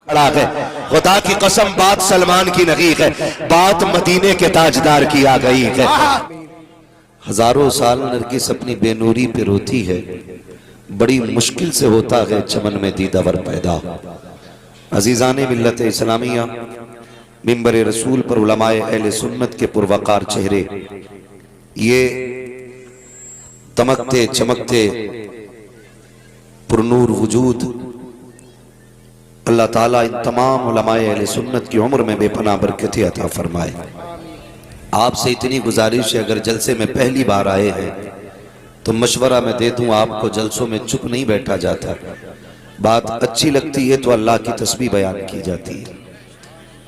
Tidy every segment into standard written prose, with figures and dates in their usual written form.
کھڑا ہے۔ خدا کی قسم بات سلمان کی نہیں ہے، بات مدینے کے تاجدار کی آ گئی ہے۔ ہزاروں سال نرگس اپنی بے نوری پہ روتی ہے، بڑی مشکل سے ہوتا ہے چمن میں دیدہ ور پیدا۔ عزیزان ملت اسلامیہ، منبر رسول پر علماء اہل سنت کے پروقار چہرے، یہ دمکتے چمکتے پرنور وجود، اللہ تعالیٰ ان تمام علماء اہل سنت کی عمر میں بے پناہ برکت عطا فرمائے۔ آپ سے اتنی گزارش ہے، اگر جلسے میں پہلی بار آئے ہیں تو مشورہ میں دے دوں، آپ کو جلسوں میں چپ نہیں بیٹھا جاتا، بات اچھی لگتی ہے تو اللہ کی تسبیح بیان کی جاتی ہے،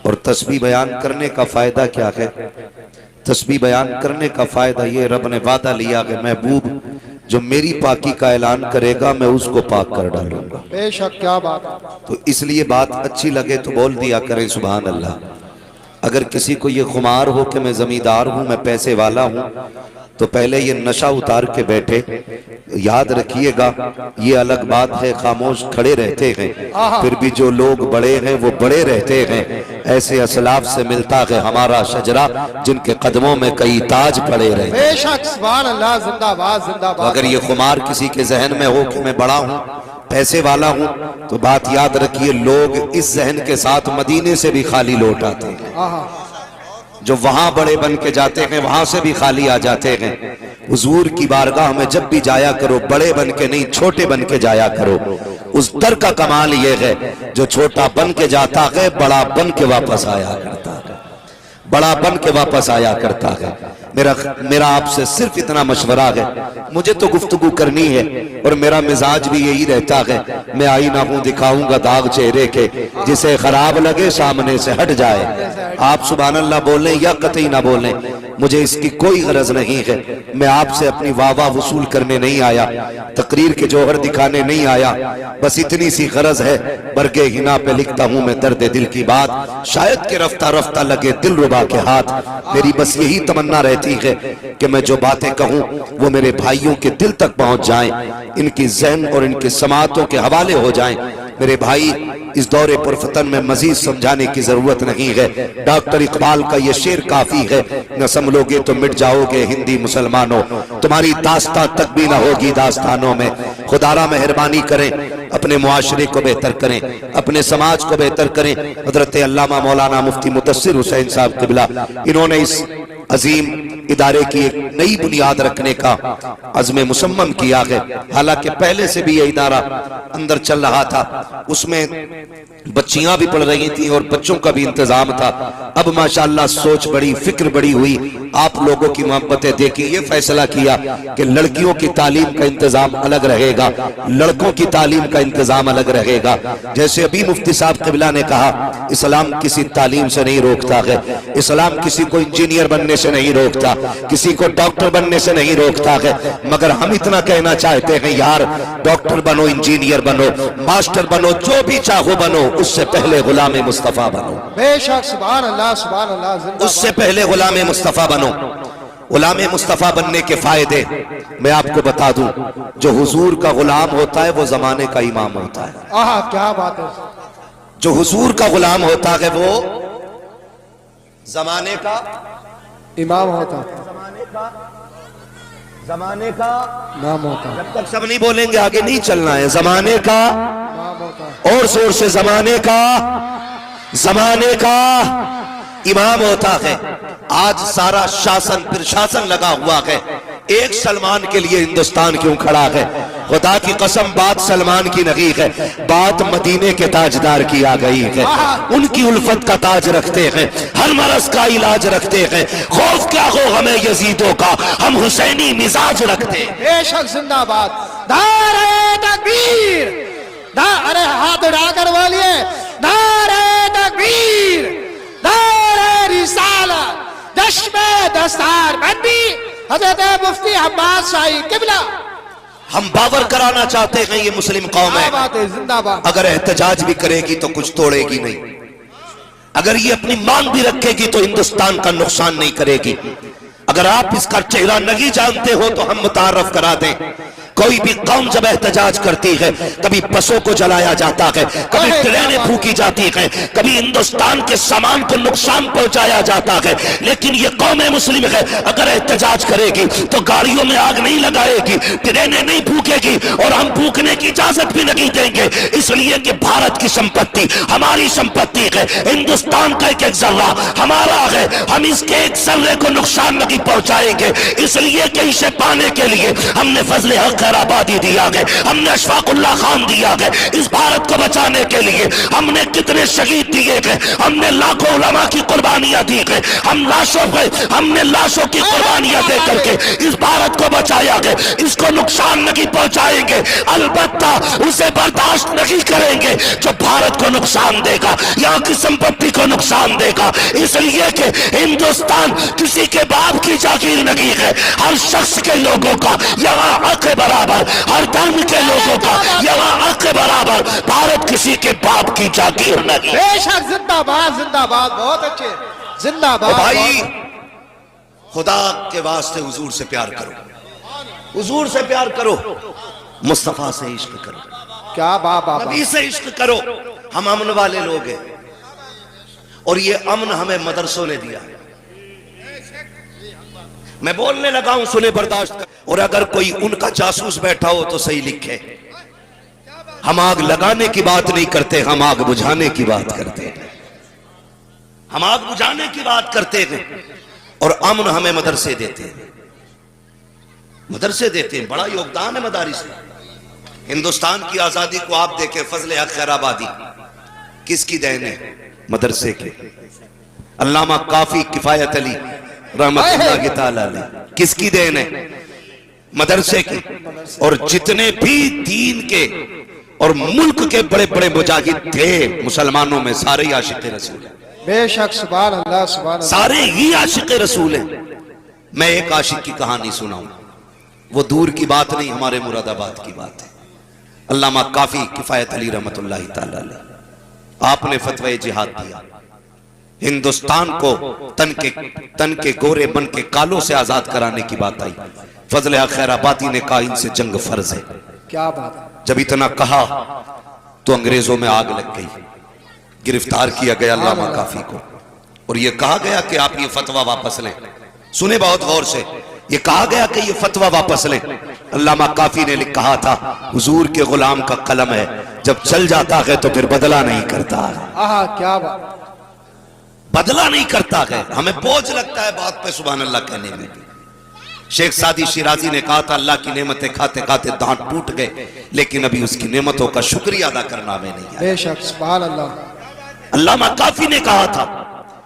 اور تسبیح بیان کرنے کا فائدہ کیا ہے؟ تسبیح بیان کرنے کا فائدہ یہ، رب نے وعدہ لیا کہ محبوب جو میری پاکی کا اعلان کرے گا میں اس کو پاک کر ڈالوں گا۔ بے شک، کیا بات ہے۔ تو اس لیے بات اچھی لگے تو بول دیا کریں سبحان اللہ۔ اگر کسی کو یہ خمار ہو کہ میں زمیندار ہوں، میں پیسے والا ہوں، تو پہلے یہ نشہ اتار کے بیٹھے، یاد رکھیے گا یہ الگ بات ہے خاموش کھڑے رہتے ہیں، پھر بھی جو لوگ بڑے ہیں وہ بڑے رہتے ہیں۔ ایسے اسلاف سے ملتا ہے ہمارا شجرہ جن کے قدموں میں کئی تاج پڑے رہے۔ بے شک، سبحان اللہ، زندہ باد زندہ باد۔ اگر یہ خمار کسی کے ذہن میں ہو کہ میں بڑا ہوں، پیسے والا ہوں، تو بات یاد رکھیے لوگ اس ذہن کے ساتھ مدینے سے بھی خالی لوٹ آتے ہیں، جو وہاں بڑے بن کے جاتے ہیں وہاں سے بھی خالی آ جاتے ہیں۔ حضور کی بارگاہ میں جب بھی جایا کرو بڑے بن کے نہیں، چھوٹے بن کے جایا کرو۔ اس در کا کمال یہ ہے جو چھوٹا بن کے جاتا ہے بڑا بن کے واپس آیا کرتا ہے، بڑا بن کے واپس آیا کرتا ہے۔ میرا آپ سے صرف اتنا مشورہ ہے، مجھے تو گفتگو کرنی ہے اور میرا مزاج بھی یہی رہتا ہے، میں آئینہ ہوں دکھاؤں گا داغ چہرے کے، جسے خراب لگے سامنے سے ہٹ جائے۔ آپ سبحان اللہ بولیں یا قطعی نہ بولیں، مجھے اس کی کوئی غرض نہیں ہے، میں آپ سے اپنی واہ واہ وصول کرنے نہیں آیا، تقریر کے جوہر دکھانے نہیں آیا، بس اتنی سی غرض ہے، برگے ہنا پہ لکھتا ہوں میں درد دل کی بات، شاید کہ رفتہ رفتہ لگے دل ربا کے ہاتھ۔ میری بس یہی تمنا رہتی ہے کہ میں جو باتیں کہوں وہ میرے بھائیوں کے دل تک پہنچ جائیں، ان کی ذہن اور ان کے سماعتوں کے حوالے ہو جائیں۔ میرے بھائی اس دور پرفتن میں مزید سمجھانے کی ضرورت نہیں ہے، ڈاکٹر اقبال کا یہ شعر کافی ہے، نہ سنبھلوگے تو مٹ جاؤ گے ہندی مسلمانوں، تمہاری داستان تک بھی نہ ہوگی داستانوں میں۔ خدا را مہربانی کریں، اپنے معاشرے کو بہتر کریں، اپنے سماج کو بہتر کریں۔ حضرت علامہ مولانا مفتی مدثر حسین صاحب قبلہ، انہوں نے اس عظیم ادارے کی ایک نئی بنیاد رکھنے کا عزم مصمم کیا ہے، حالانکہ پہلے سے بھی یہ ادارہ اندر چل رہا تھا، اس میں بچیاں بھی پڑھ رہی تھیں اور بچوں کا بھی انتظام تھا۔ اب ماشاءاللہ سوچ بڑی، فکر بڑی ہوئی، آپ لوگوں کی محبتیں دیکھی، یہ فیصلہ کیا کہ لڑکیوں کی تعلیم کا انتظام الگ رہے گا، لڑکوں کی تعلیم کا انتظام الگ رہے گا۔ جیسے ابھی مفتی صاحب قبلہ نے کہا، اسلام کسی تعلیم سے نہیں روکتا ہے، اسلام کسی کو انجینئر بننے سے نہیں روکتا، کسی کو ڈاکٹر بننے سے نہیں روکتا ہے، مگر ہم اتنا کہنا چاہتے ہیں یار ڈاکٹر بنو، انجینئر بنو، ماسٹر بنو، جو بھی چاہو بنو، اس سے پہلے غلام مصطفیٰ بنو۔ بے شک، سبحان اللہ، سبحان اللہ، زندہ اس سے پہلے غلام مصطفیٰ بنو۔ غلام مصطفیٰ بننے کے فائدے میں آپ کو بتا دوں، جو حضور کا غلام ہوتا ہے وہ زمانے کا امام ہوتا ہے۔ کیا بات ہے۔ جو حضور کا غلام ہوتا ہے وہ زمانے کا امام ہوتا ہے، زمانے کا نام ہوتا ہے، جب تک سب نہیں بولیں گے آگے نہیں چلنا ہے، زمانے کا نام ہوتا ہے۔ اور زور سے زمانے کا امام ہوتا ہے۔ آج سارا شاسن پھر شاسن لگا ہوا ہے، ایک سلمان کے لیے ہندوستان کیوں کھڑا ہے؟ خدا کی قسم بات سلمان کی نہیں ہے، بات مدینے کے تاجدار کی آ گئی ہے۔ ان کی الفت کا تاج رکھتے ہیں، ہر مرض کا علاج رکھتے ہیں، خوف کیا ہو ہمیں یزیدوں کا، ہم حسینی مزاج رکھتے ہیں۔ بے شک، زندہ باد، نعرہ تکبیر، ارے ہاتھ اڑا کر بولیے، نعرہ تکبیر، نعرہ رسالت، جشم دستار بندی، حضرت مفتی عباس شاہی قبلہ۔ ہم باور کرانا چاہتے ہیں یہ مسلم قوم ہے، زندہ باد، اگر احتجاج بھی کرے گی تو کچھ توڑے گی نہیں، اگر یہ اپنی مانگ بھی رکھے گی تو ہندوستان کا نقصان نہیں کرے گی۔ اگر آپ اس کا چہرہ نہیں جانتے ہو تو ہم متعارف کرا دیں، کوئی بھی قوم جب احتجاج کرتی ہے کبھی بسوں کو جلایا جاتا ہے، کبھی ٹرینیں پھونکی جاتی ہیں، کبھی ہندوستان کے سامان کو نقصان پہنچایا جاتا ہے، لیکن یہ قوم مسلم ہے اگر احتجاج کرے گی تو گاڑیوں میں آگ نہیں لگائے گی، ٹرینیں نہیں پھونکے گی، اور ہم پھونکنے کی اجازت بھی نہیں دیں گے، اس لیے کہ بھارت کی سمپتی ہماری سمپتی ہے، ہندوستان کا ایک ذرہ ہمارا ہے، ہم اس کے ایک ذرے کو نقصان نہیں پہنچائیں گے، اس لیے کہ اسے پانے کے لیے ہم نے فضل حق خیر آبادی دیا ہے، ہم نے اشفاق اللہ خان دیا ہے، اس بھارت کو بچانے کے لیے ہم نے کتنے شہید دیے گئے، ہم نے لاکھوں علماء کی قربانیاں دی گئے، ہم نے لاشوں کی قربانیاں دے کر کے اس بھارت کو بچایا گئے، اس کو نقصان نہیں پہنچائیں گے، البتہ اسے برداشت نہیں کریں گے جو بھارت کو نقصان دے گا، یہاں کی سمپتی کو نقصان دے گا، اس لیے کہ ہندوستان کسی کے باپ کی جاگیر نہیں ہے، ہر شخص کے لوگوں کا یہاں حق برابر، ہر دھرم کے لوگوں کا یہاں حق برابر، بھارت کسی کے باپ کی جاگیر نہیں۔ بے شک، زندہ باد زندہ باد، بہت اچھے، زندہ باد۔ بھائی خدا کے واسطے حضور سے پیار کرو، حضور سے پیار کرو، مصطفیٰ سے عشق کرو، کیا بابا، نبی سے عشق کرو۔ ہم امن والے لوگ ہیں اور یہ امن ہمیں مدرسوں نے دیا ہے۔ میں بولنے لگا ہوں، سنے برداشت کر، اور اگر کوئی ان کا جاسوس بیٹھا ہو تو صحیح لکھے۔ ہم آگ لگانے کی بات نہیں کرتے، ہم آگ بجھانے کی بات کرتے ہیں، ہم آگ بجھانے کی بات کرتے ہیں، اور امن ہمیں مدرسے دیتے ہیں، مدرسے دیتے ہیں، بڑا یوگدان ہے مدارس کا۔ ہندوستان کی آزادی کو آپ دیکھیں، فضل حق خیر آبادی کس کی دین ہے؟ مدرسے کے۔ علامہ کافی کفایت علی رحمت اللہ تعالی علیہ کس کی دین ہے؟ مدرسے کی۔ اور جتنے بھی دین کے اور ملک کے بڑے بڑے مجاہد تھے مسلمانوں میں، سارے ہی عاشق رسول ہیں، بے شک، سبحان اللہ سبحان اللہ، سارے ہی عاشق رسول ہیں۔ میں ایک عاشق کی کہانی سناؤں، وہ دور کی بات نہیں، ہمارے مراد آباد کی بات ہے۔ علامہ کافی کفایت علی رحمت اللہ تعالی علیہ، آپ نے فتوی جہاد دیا، ہندوستان کو تن کے گورے بن کے کالوں سے آزاد کرانے کی بات آئی، فضل حق خیر آبادی نے کہا ان سے جنگ فرض ہے۔ کیا بات ہے، جب اتنا کہا تو انگریزوں میں آگ لگ گئی، گرفتار کیا گیا علامہ کافی کو، اور یہ کہا گیا کہ آپ یہ فتویٰ واپس لیں۔ سنیں بہت غور سے، یہ کہا گیا کہ یہ فتویٰ واپس لیں۔ علامہ کافی نے کہا تھا حضور کے غلام کا قلم ہے، جب چل جاتا ہے تو پھر بدلہ نہیں کرتا ہے، آہا کیا بات، بدلہ نہیں کرتا ہے۔ ہمیں بوجھ لگتا ہے بات پہ سبحان اللہ کہنے میں۔ شیخ سعدی شیرازی نے کہا تھا اللہ کی نعمتیں کھاتے کھاتے دانت ٹوٹ گئے، لیکن ابھی اس کی نعمتوں کا شکریہ ادا کرنا ہمیں نہیں آیا۔ بے شک، سبحان اللہ۔ علامہ کافی نے کہا تھا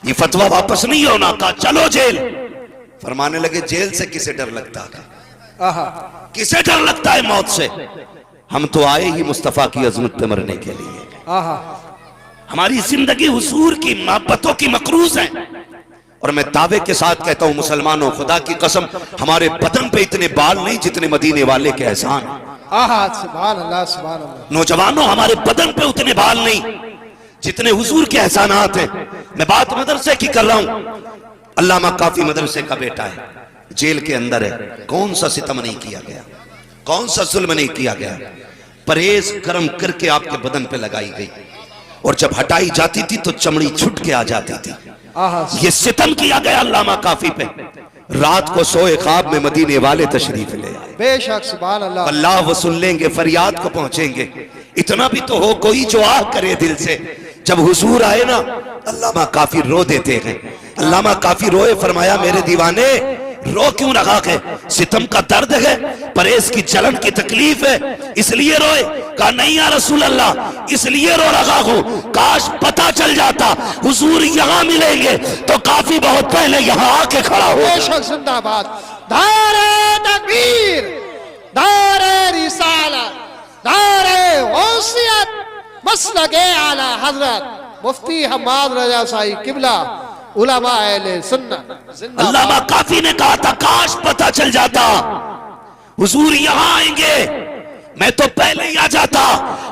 یہ فتویٰ واپس نہیں ہونا، کہا چلو جیل۔ فرمانے لگے جیل سے کسے ڈر لگتا ہے، آہا، کسے ڈر لگتا ہے موت سے؟ ہم تو آئے ہی مصطفیٰ کی عظمت پہ مرنے کے لیے، آہا، ہماری زندگی حضور کی محبتوں کی مقروض ہے۔ اور میں دعوے کے ساتھ کہتا ہوں مسلمانوں، خدا کی قسم ہمارے بدن پہ اتنے بال نہیں جتنے مدینے والے کے احسان ہیں۔ آہا، سبحان اللہ سبحان اللہ، نوجوانوں ہمارے بدن پہ اتنے بال نہیں جتنے حضور کے احسانات ہیں۔ میں بات مدرسے کی کر رہا ہوں، علامہ کافی مدرسے کا بیٹا ہے، جیل کے اندر ہے، کون سا ستم نہیں کیا گیا، کون سا ظلم نہیں کیا گیا، پرہیز کرم کر کے آپ کے بدن پہ لگائی گئی، اور جب ہٹائی جاتی تھی تو چمڑی چھٹ کے آ جاتی تھی۔ آہا، یہ ستم کیا گیا علامہ کافی پہ۔ رات کو سوئے خواب میں مدینے والے تشریف لے آئے، بے شک، سبحان اللہ، اللہ وہ سن لیں گے، فریاد کو پہنچیں گے۔ اتنا بھی تو ہو کوئی جو آہ کرے دل سے۔ جب حضور آئے نا علامہ کافی رو دیتے ہیں، علامہ کافی روئے، فرمایا میرے دیوانے رو کیوں رہا ہے؟ ستم کا درد ہے، پرہیز کی جلن کی تکلیف ہے اس لیے روئے؟ کہا نہیں یا رسول اللہ، اس لیے رو رہا ہوں کاش پتہ چل جاتا حضور یہاں ملیں گے تو کافی بہت پہلے یہاں آ کے کھڑا ہو۔ بے شک، زندہ باد، دار تکبیر، دار رسالت، دار غوثیت، مسلک اعلی حضرت مفتی حماد رضا صاحب قبلہ، علماء اہل سنت، زندہ علامہ باد۔ کافی نے کہا تھا کاش پتہ چل جاتا حضور یہاں آئیں گے، میں تو پہلے ہی آ جاتا.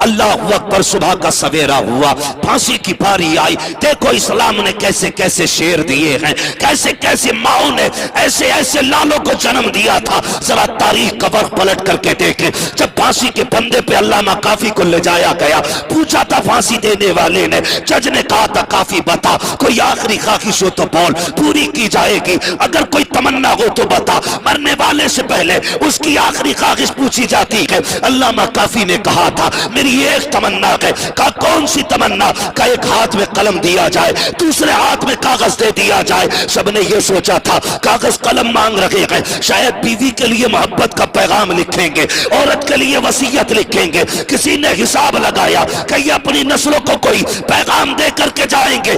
اللہ اکبر. صبح کا سویرا ہوا, پھانسی کی باری آئی. دیکھو اسلام نے کیسے کیسے شیر دیے ہیں, کیسے کیسے ماؤں نے ایسے ایسے لالوں کو جنم دیا تھا. ذرا تاریخ کا ورق پلٹ کر کے دیکھیں. جب پھانسی کے بندے پہ علامہ کافی کو لے جایا گیا, پوچھا تھا پھانسی دینے والے نے, جج نے کہا تھا کافی بتا, کوئی آخری خواہش ہو تو بول, پوری کی جائے گی. اگر کوئی تمنا ہو تو بتا. مرنے والے سے پہلے اس کی آخری خواہش پوچھی جاتی ہے. علامہ کافی نے کہا تھا میری ایک تمنا ہے. کہا کون سی تمنا؟ کہ ایک ہاتھ میں قلم دیا جائے, دوسرے ہاتھ میں کاغذ دے دیا جائے. سب نے یہ سوچا تھا کاغذ قلم مانگ رہے ہیں, شاید بیوی کے لیے محبت کا پیغام لکھیں گے, عورت کے لیے وصیت لکھیں گے. کسی نے حساب لگایا کہ یہ اپنی نسلوں کو کوئی پیغام دے کر کے جائیں گے.